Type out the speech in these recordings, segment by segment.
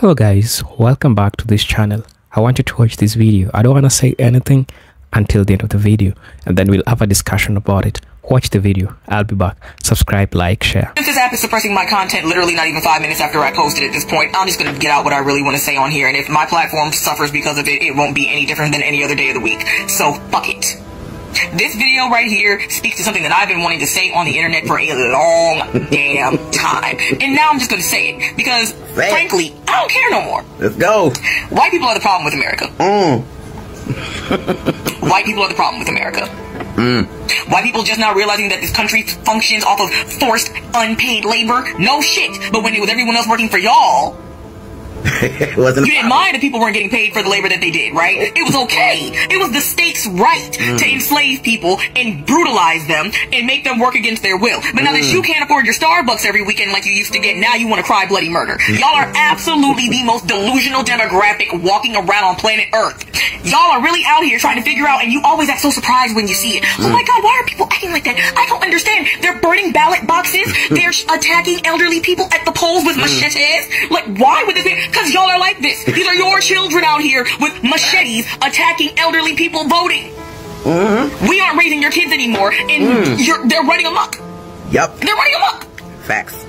Hello guys, welcome back to this channel. I want you to watch this video. I don't want to say anything until the end of the video, and then we'll have a discussion about it. Watch the video. I'll be back. Subscribe, like, share. Since this app is suppressing my content literally not even 5 minutes after I posted at this point, I'm just going to get out what I really want to say on here, and if my platform suffers because of it, it won't be any different than any other day of the week. So, fuck it. This video right here speaks to something that I've been wanting to say on the internet for a long damn time. And now I'm just going to say it, because, frankly, I don't care no more. Let's go. White people are the problem with America. White people are the problem with America. White people just now realizing that this country functions off of forced, unpaid labor? No shit. But when it was everyone else working for y'all, you didn't mind if people weren't getting paid for the labor that they did, right? It was okay. It was the state's right to enslave people and brutalize them and make them work against their will. But now that you can't afford your Starbucks every weekend like you used to get, now you want to cry bloody murder. Y'all are absolutely the most delusional demographic walking around on planet Earth. Y'all are really out here trying to figure out, and you always act so surprised when you see it. Oh my God, why are people acting like that? I don't understand. They're burning ballot boxes. They're attacking elderly people at the polls with machetes. Like, why would this be? Because y'all are like this. These are your children out here with machetes attacking elderly people voting. We aren't raising your kids anymore, and they're running amok. Yep. They're running amok. Facts.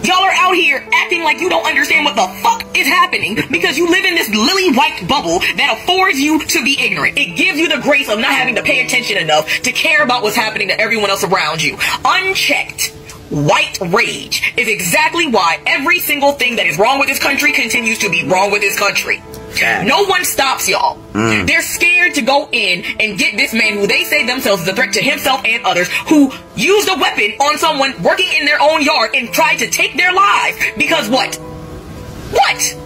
Y'all are out here acting like you don't understand what the fuck is happening because you live in this lily white bubble that affords you to be ignorant. It gives you the grace of not having to pay attention enough to care about what's happening to everyone else around you. Unchecked white rage is exactly why every single thing that is wrong with this country continues to be wrong with this country. No one stops y'all. They're scared to go in and get this man who they say themselves is a threat to himself and others, who used a weapon on someone working in their own yard and tried to take their lives because what? What?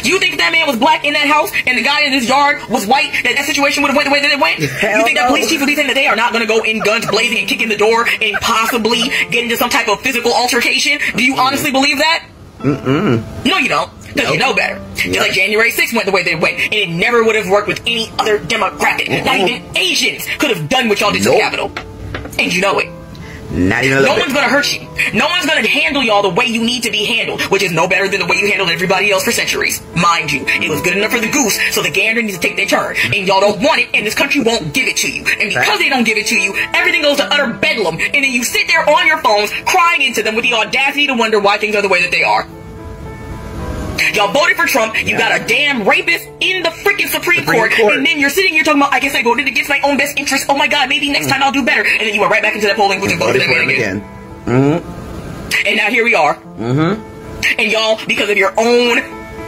You think that man was black in that house and the guy in his yard was white, that situation would have went the way that it went? You think that police chief would be saying that they are not going to go in guns blazing and kick in the door and possibly get into some type of physical altercation? Do you honestly believe that? No, you don't. Because you know better. Just like January 6th went the way that it went. And it never would have worked with any other demographic. Not even Asians could have done what y'all did to the Capitol. And you know it. Not even no one's gonna hurt you. No one's gonna handle y'all the way you need to be handled, which is no better than the way you handled everybody else for centuries. Mind you, it was good enough for the goose, so the gander needs to take their turn. And y'all don't want it, and this country won't give it to you. And because they don't give it to you, everything goes to utter bedlam, and then you sit there on your phones crying into them with the audacity to wonder why things are the way that they are. Y'all voted for Trump, you got a damn rapist in the freaking Supreme Court, and then you're sitting here talking about, I guess I voted against my own best interest, oh my God, maybe next time I'll do better, and then you went right back into that polling booth and voted again. And now here we are. And y'all, because of your own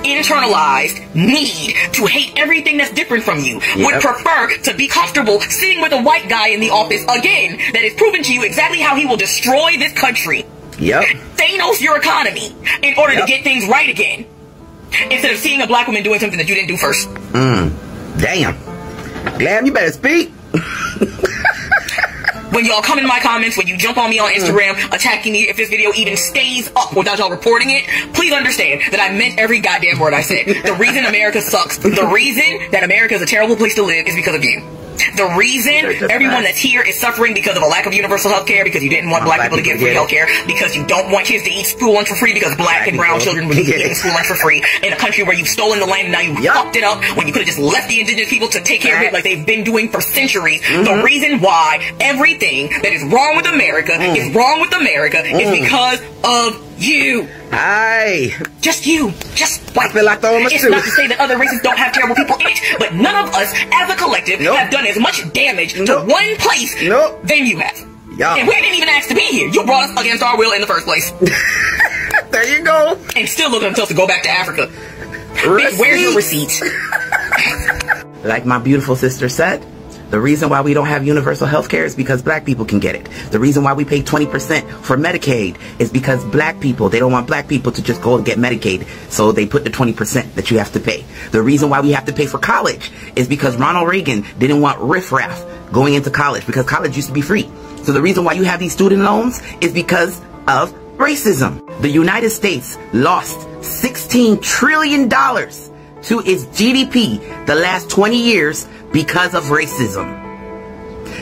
internalized need to hate everything that's different from you, would prefer to be comfortable sitting with a white guy in the office again that has proven to you exactly how he will destroy this country. Thanos your economy in order to get things right again, instead of seeing a black woman doing something that you didn't do first. Damn. Glam, you better speak. When y'all come in my comments, when you jump on me on Instagram attacking me, if this video even stays up without y'all reporting it, please understand that I meant every goddamn word I said. The reason America sucks, the reason that America is a terrible place to live is because of you. The reason everyone that's here is suffering because of a lack of universal health care, because you didn't want black people to get free health care, because you don't want kids to eat school lunch for free because black and brown children would be eating school lunch for free in a country where you've stolen the land and now you fucked it up when you could have just left the indigenous people to take care of it like they've been doing for centuries. The reason why everything that is wrong with America is wrong with America is because of you. Just you. Just white. I feel like throwing my It's not to say that other races don't have terrible people in it, but none of us as a collective have done as much damage to one place than you have. And we didn't even ask to be here. You brought us against our will in the first place. There you go. And still looking at us to go back to Africa. Bitch, where's your receipts? Like my beautiful sister said, the reason why we don't have universal health care is because black people can get it. The reason why we pay 20% for Medicaid is because black people, they don't want black people to just go and get Medicaid, so they put the 20% that you have to pay. The reason why we have to pay for college is because Ronald Reagan didn't want riffraff going into college, because college used to be free. So the reason why you have these student loans is because of racism. The United States lost $16 trillion to its GDP the last 20 years because of racism.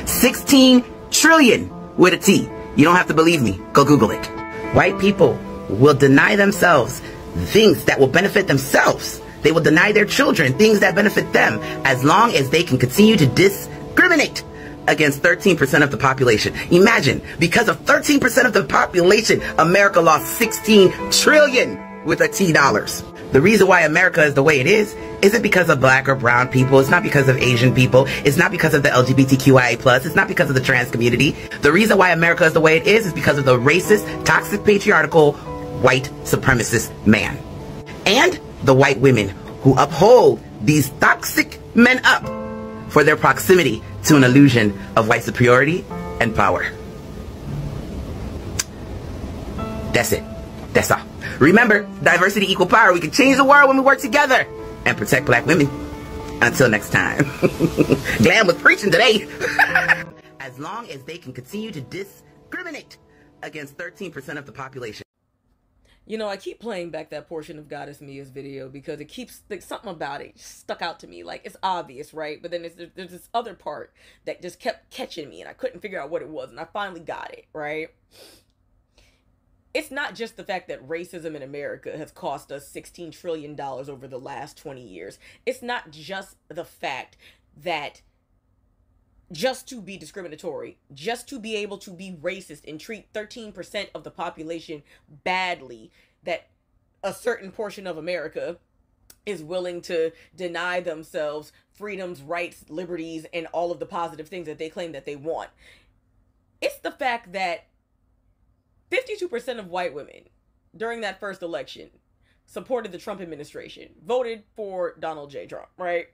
16 trillion with a T. You don't have to believe me. Go Google it. White people will deny themselves things that will benefit themselves. They will deny their children things that benefit them as long as they can continue to discriminate against 13% of the population. Imagine, because of 13% of the population, America lost 16 trillion with a T dollars. The reason why America is the way it is isn't because of black or brown people. It's not because of Asian people. It's not because of the LGBTQIA+. It's not because of the trans community. The reason why America is the way it is because of the racist, toxic, patriarchal, white supremacist man. And the white women who uphold these toxic men up for their proximity to an illusion of white superiority and power. That's it. That's all. Remember, diversity equal power. We can change the world when we work together and protect black women. Until next time. Glam was preaching today. As long as they can continue to discriminate against 13% of the population. You know, I keep playing back that portion of Goddess Mia's video because it keeps, like, something about it stuck out to me. Like, it's obvious, right? But then there's this other part that just kept catching me and I couldn't figure out what it was. And I finally got it, right? It's not just the fact that racism in America has cost us $16 trillion over the last 20 years. It's not just the fact that just to be discriminatory, just to be able to be racist and treat 13% of the population badly, that a certain portion of America is willing to deny themselves freedoms, rights, liberties, and all of the positive things that they claim that they want. It's the fact that 52% of white women during that first election supported the Trump administration, voted for Donald J. Trump, right?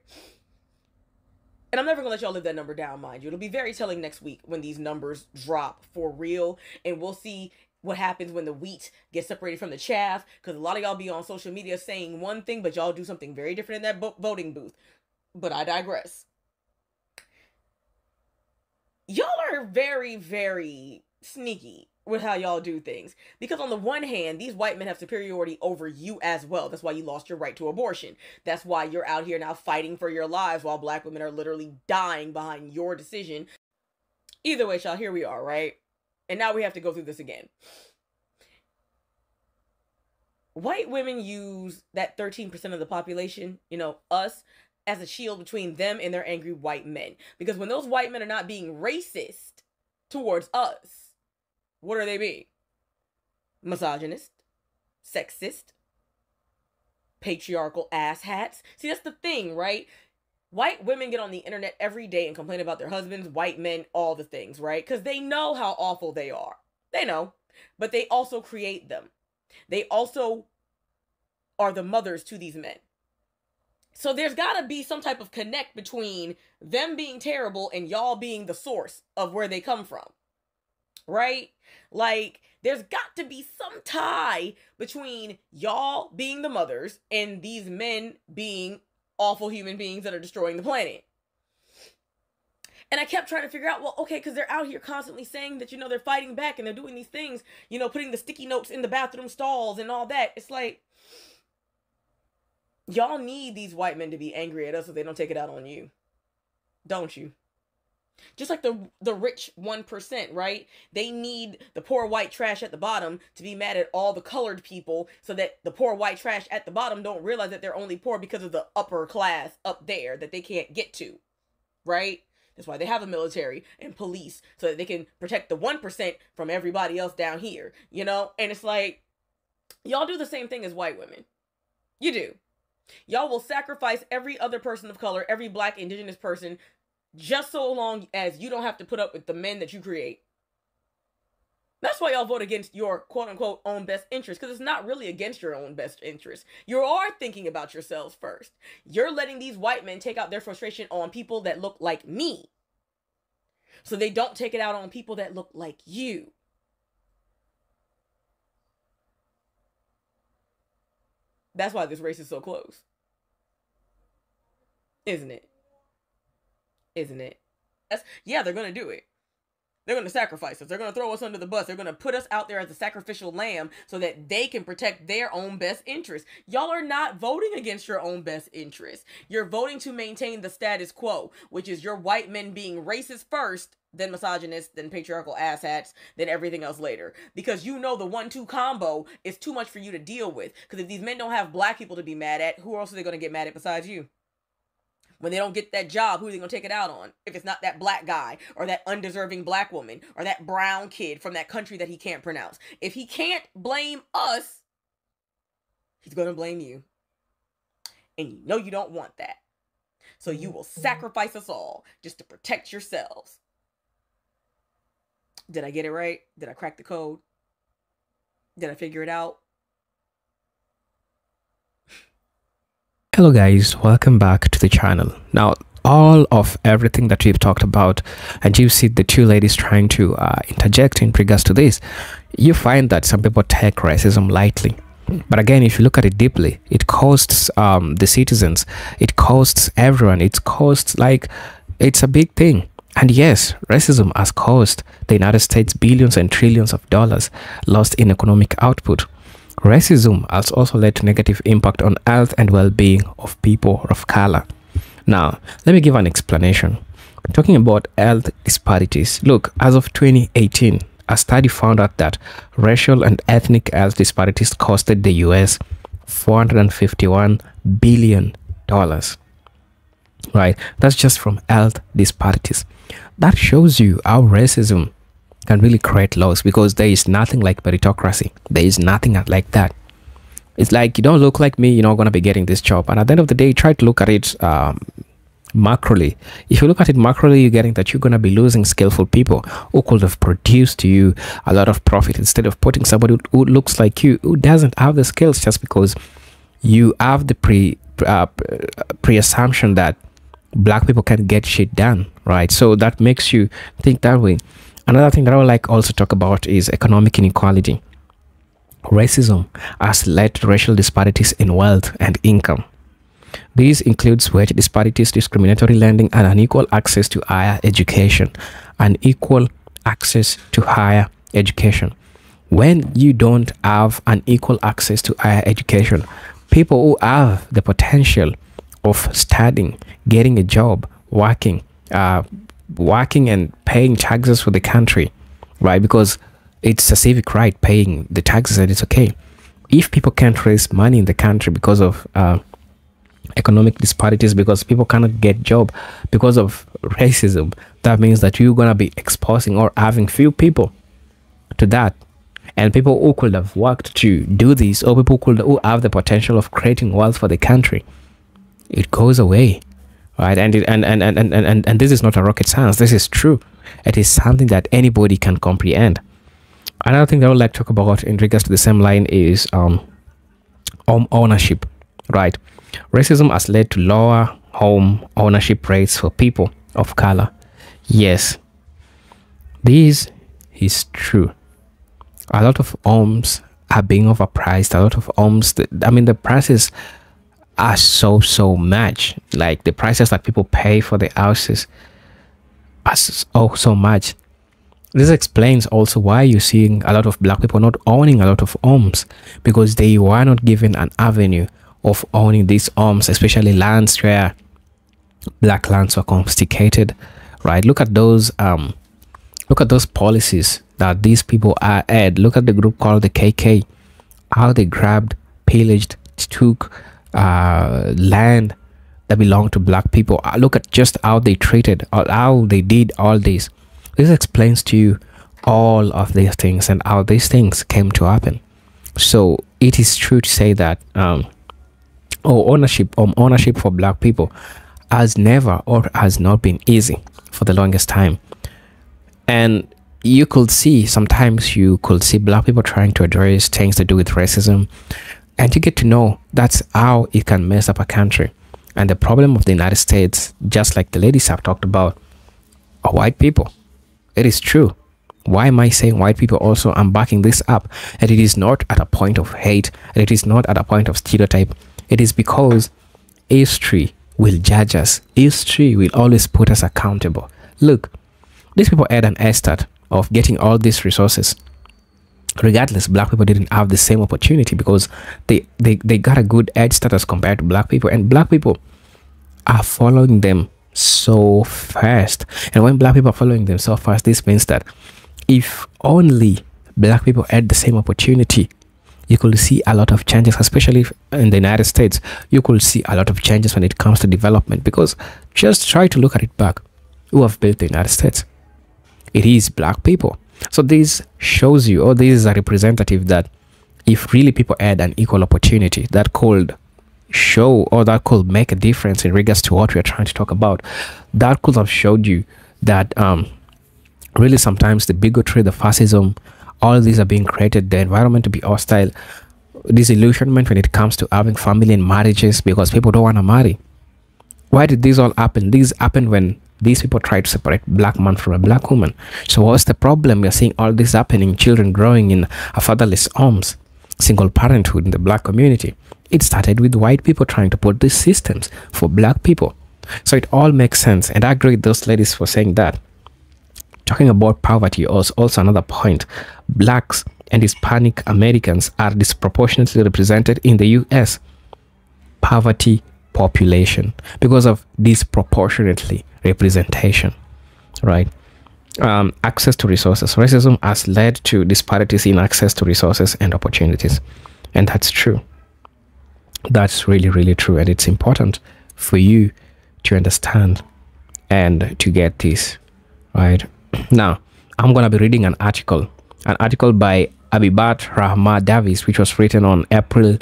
And I'm never going to let y'all live that number down, mind you. It'll be very telling next week when these numbers drop for real. And we'll see what happens when the wheat gets separated from the chaff. Because a lot of y'all be on social media saying one thing, but y'all do something very different in that voting booth. But I digress. Y'all are very, very sneaky with how y'all do things. Because on the one hand, these white men have superiority over you as well. That's why you lost your right to abortion. That's why you're out here now fighting for your lives while black women are literally dying behind your decision. Either way, y'all, here we are, right? And now we have to go through this again. White women use that 13% of the population, you know, us, as a shield between them and their angry white men. Because when those white men are not being racist towards us, what are they being? Misogynist, sexist, patriarchal asshats. See, that's the thing, right? White women get on the internet every day and complain about their husbands, white men, all the things, right? Because they know how awful they are. They know. But they also create them. They also are the mothers to these men. So there's got to be some type of connect between them being terrible and y'all being the source of where they come from. Right? Like, there's got to be some tie between y'all being the mothers and these men being awful human beings that are destroying the planet. And I kept trying to figure out, well, okay, because they're out here constantly saying that, you know, they're fighting back and they're doing these things, you know, putting the sticky notes in the bathroom stalls and all that. It's like, y'all need these white men to be angry at us so they don't take it out on you. Don't you? Just like the rich 1%, right? They need the poor white trash at the bottom to be mad at all the colored people so that the poor white trash at the bottom don't realize that they're only poor because of the upper class up there that they can't get to, right? That's why they have a military and police so that they can protect the 1% from everybody else down here, you know? And it's like, y'all do the same thing as white women. You do. Y'all will sacrifice every other person of color, every black, indigenous person, just so long as you don't have to put up with the men that you create. That's why y'all vote against your quote-unquote own best interest, because it's not really against your own best interest. You are thinking about yourselves first. You're letting these white men take out their frustration on people that look like me, so they don't take it out on people that look like you. That's why this race is so close. Isn't it? Isn't it? Yeah, they're going to do it. They're going to sacrifice us. They're going to throw us under the bus. They're going to put us out there as a sacrificial lamb so that they can protect their own best interests. Y'all are not voting against your own best interests. You're voting to maintain the status quo, which is your white men being racist first then misogynist, then patriarchal asshats, then everything else later. Because you know the 1-2 combo is too much for you to deal with. Because if these men don't have black people to be mad at, who else are they going to get mad at besides you? When they don't get that job, who are they going to take it out on? If it's not that black guy, or that undeserving black woman, or that brown kid from that country that he can't pronounce. If he can't blame us, he's going to blame you. And you know you don't want that. So you will sacrifice us all just to protect yourselves. Did I get it right? Did I crack the code? Did I figure it out? Hello guys, welcome back to the channel. Now all of everything that we've talked about, and you see the two ladies trying to interject in regards to this, you find that some people take racism lightly. But again, if you look at it deeply, it costs the citizens, it costs everyone, it costs, like, it's a big thing. And yes, racism has cost the United States billions and trillions of dollars lost in economic output. Racism has also led to negative impact on health and well-being of people of color. Now, let me give an explanation. Talking about health disparities, look, as of 2018, a study found out that racial and ethnic health disparities costed the US $451 billion. Right? That's just from health disparities. That shows you how racism can really create laws, because there is nothing like meritocracy. There is nothing like that. It's like, you don't look like me, you're not going to be getting this job. And at the end of the day, try to look at it macroly. If you look at it macroly, you're getting that you're going to be losing skillful people who could have produced you a lot of profit, instead of putting somebody who looks like you, who doesn't have the skills, just because you have the pre-assumption that black people can get shit done, right? So that makes you think that way. Another thing that I would like also talk about is economic inequality. Racism has led to racial disparities in wealth and income. This includes wage disparities, discriminatory lending, and unequal access to higher education. Unequal access to higher education. When you don't have an equal access to higher education, people who have the potential of studying, getting a job, working and paying taxes for the country, right? Because it's a civic right, paying the taxes, and it's okay. If people can't raise money in the country because of economic disparities, because people cannot get job because of racism, that means that you're gonna be exposing or having few people to that, and people who could have worked to do this, or people who have the potential of creating wealth for the country, it goes away. Right, and this is not a rocket science. This is true. It is something that anybody can comprehend. Another thing that I would like to talk about in regards to the same line is home ownership. Right, racism has led to lower home ownership rates for people of color. Yes, this is true. A lot of homes are being overpriced. A lot of homes, the prices are so much, like the prices that people pay for the houses are so much. This explains also why you're seeing a lot of black people not owning a lot of homes, because they were not given an avenue of owning these homes, especially lands where black lands were confiscated, right? Look at those policies that these people are at. Look at the group called the KK, how they grabbed, pillaged, took land that belonged to black people. Look at just how they treated, or how they did all this. This explains to you all of these things and how these things came to happen. So it is true to say that ownership for black people has never or has not been easy for the longest time. And you could see, sometimes you could see black people trying to address things to do with racism, and you get to know that's how it can mess up a country. And the problem of the United States, just like the ladies have talked about, are white people. It is true. Why am I saying white people also? I'm backing this up. And it is not at a point of hate. And it is not at a point of stereotype. It is because history will judge us. History will always put us accountable. Look, these people had an head start of getting all these resources. Regardless, black people didn't have the same opportunity, because they got a good head start as compared to black people, and black people are following them so fast. And when black people are following them so fast, this means that if only black people had the same opportunity, you could see a lot of changes, especially in the United States. You could see a lot of changes when it comes to development, because just try to look at it back. Who have built the United States? It is black people. So this shows you, or this is a representative that if really people had an equal opportunity, that could show, or that could make a difference in regards to what we are trying to talk about. That could have showed you that really sometimes the bigotry, the fascism, all these are being created, the environment to be hostile, disillusionment when it comes to having family and marriages because people don't want to marry. Why did this all happen? This happened when these people tried to separate black man from a black woman. So what's the problem? We're seeing all this happening, children growing in a fatherless homes, single parenthood in the black community. It started with white people trying to put these systems for black people. So it all makes sense. And I agree with those ladies for saying that. Talking about poverty is also another point. Blacks and Hispanic Americans are disproportionately represented in the US poverty population because of disproportionately representation, right? Access to resources. Racism has led to disparities in access to resources and opportunities. And that's true. That's really, really true. And it's important for you to understand and to get this, right? Now, I'm going to be reading an article by Abibat Rahma Davis, which was written on April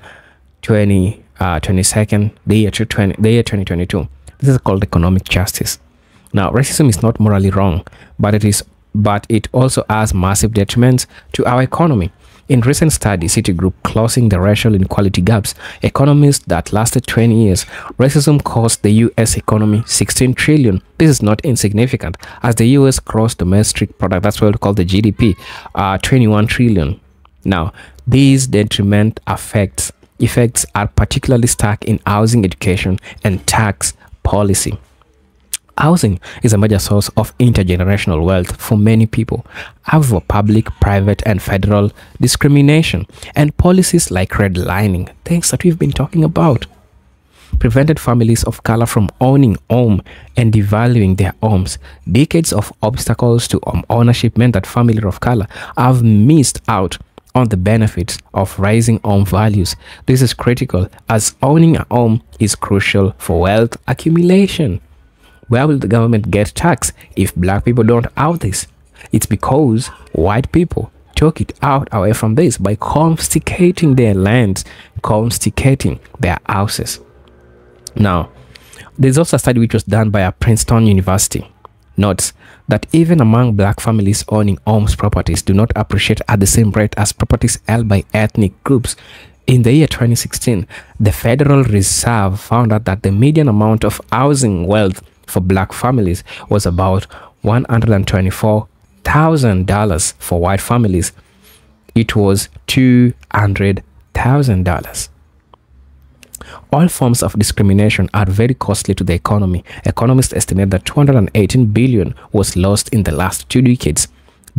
22nd, the year 2022. This is called Economic Justice. Now, racism is not morally wrong, but it also has massive detriments to our economy. In recent studies, Citigroup Closing the Racial Inequality Gaps, economists that lasted 20 years, racism cost the U.S. economy $16 trillion. This is not insignificant, as the U.S. gross domestic product, that's what we call the GDP, $21 trillion. Now, these detriment effects are particularly stark in housing, education, and tax policy. Housing is a major source of intergenerational wealth for many people. However, public, private, and federal discrimination and policies like redlining, things that we've been talking about, prevented families of color from owning home and devaluing their homes. Decades of obstacles to home ownership meant that families of color have missed out on the benefits of rising home values. This is critical, as owning a home is crucial for wealth accumulation. Where will the government get tax if black people don't have this? It's because white people took it out away from this by confiscating their lands, confiscating their houses. Now, there's also a study which was done by a Princeton University. Notes that even among black families owning homes, properties do not appreciate at the same rate as properties held by ethnic groups. In the year 2016, the Federal Reserve found out that the median amount of housing wealth for black families was about $124,000. For white families, it was $200,000. All forms of discrimination are very costly to the economy. Economists estimate that $218 billion was lost in the last 2 decades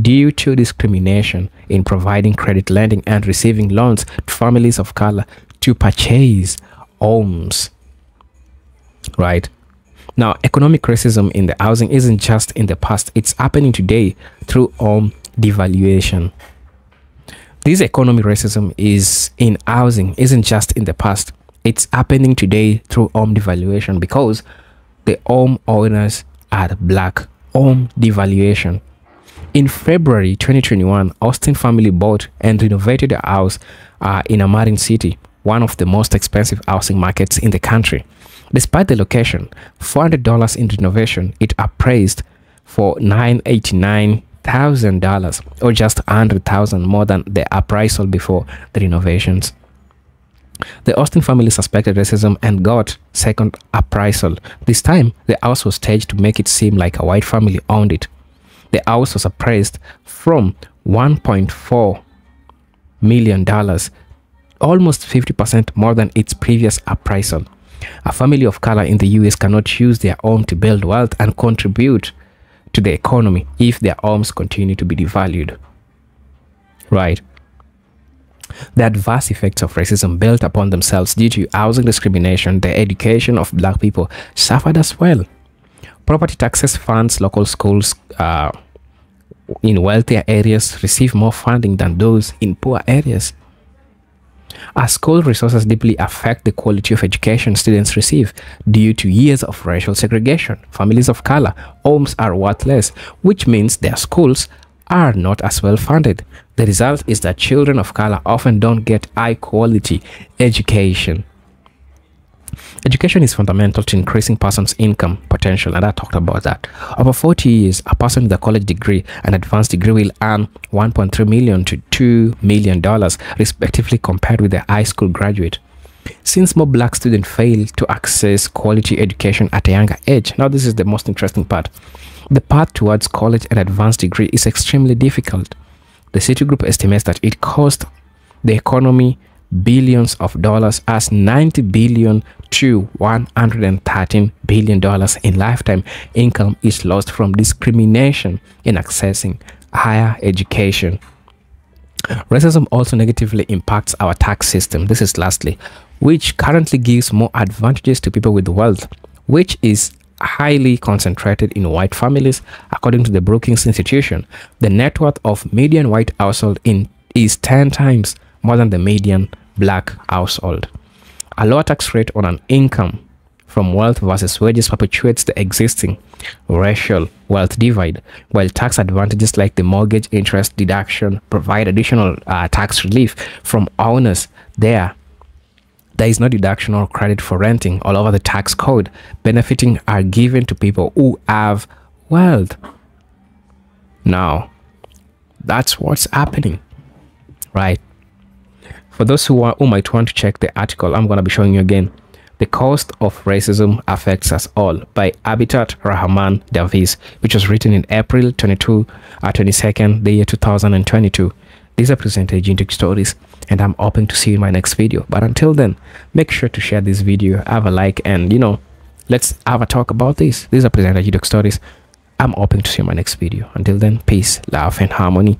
due to discrimination in providing credit lending and receiving loans to families of color to purchase homes, right? Now, economic racism in the housing isn't just in the past, it's happening today through home devaluation. This economic racism is in housing isn't just in the past, it's happening today through home devaluation because the home owners are black. Home devaluation. In February 2021, Austin family bought and renovated a house in a marine city, one of the most expensive housing markets in the country. Despite the location, $400 in renovation, it appraised for $989,000, or just $100,000 more than the appraisal before the renovations. The Austin family suspected racism and got second appraisal. This time, the house was staged to make it seem like a white family owned it. The house was appraised from $1.4 million, almost 50% more than its previous appraisal. A family of color in the US cannot use their home to build wealth and contribute to the economy if their homes continue to be devalued. Right? The adverse effects of racism built upon themselves due to housing discrimination, the education of black people suffered as well. Property taxes funds local schools in wealthier areas receive more funding than those in poor areas. As school resources deeply affect the quality of education students receive due to years of racial segregation, families of color homes are worth less, which means their schools are not as well funded. The result is that children of color often don't get high quality education. Education is fundamental to increasing person's income potential, and I talked about that. Over 40 years, a person with a college degree and advanced degree will earn $1.3 million to $2 million, respectively, compared with a high school graduate. Since more black students fail to access quality education at a younger age, now this is the most interesting part. The path towards college and advanced degree is extremely difficult. The Citigroup estimates that it cost the economy billions of dollars, as 90 billion to 113 billion dollars in lifetime income is lost from discrimination in accessing higher education. Racism also negatively impacts our tax system. This is lastly, which currently gives more advantages to people with wealth, which is highly concentrated in white families. According to the Brookings Institution, the net worth of median white household is 10 times more than the median black household. A lower tax rate on an income from wealth versus wages perpetuates the existing racial wealth divide, while tax advantages like the mortgage interest deduction provide additional tax relief from owners. There is no deduction or credit for renting all over the tax code. Benefiting are given to people who have wealth. Now, that's what's happening, right? For those who might want to check the article, I'm going to be showing you again. The Cost of Racism Affects Us All by Abitat Rahman Davis, which was written in April 22nd, the year 2022. These are presented Gintic Stories, and I'm hoping to see you in my next video. But until then, make sure to share this video, have a like, and let's have a talk about this. These are presented Gintic Stories. I'm hoping to see you in my next video. Until then, peace, love, and harmony.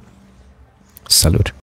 Salute.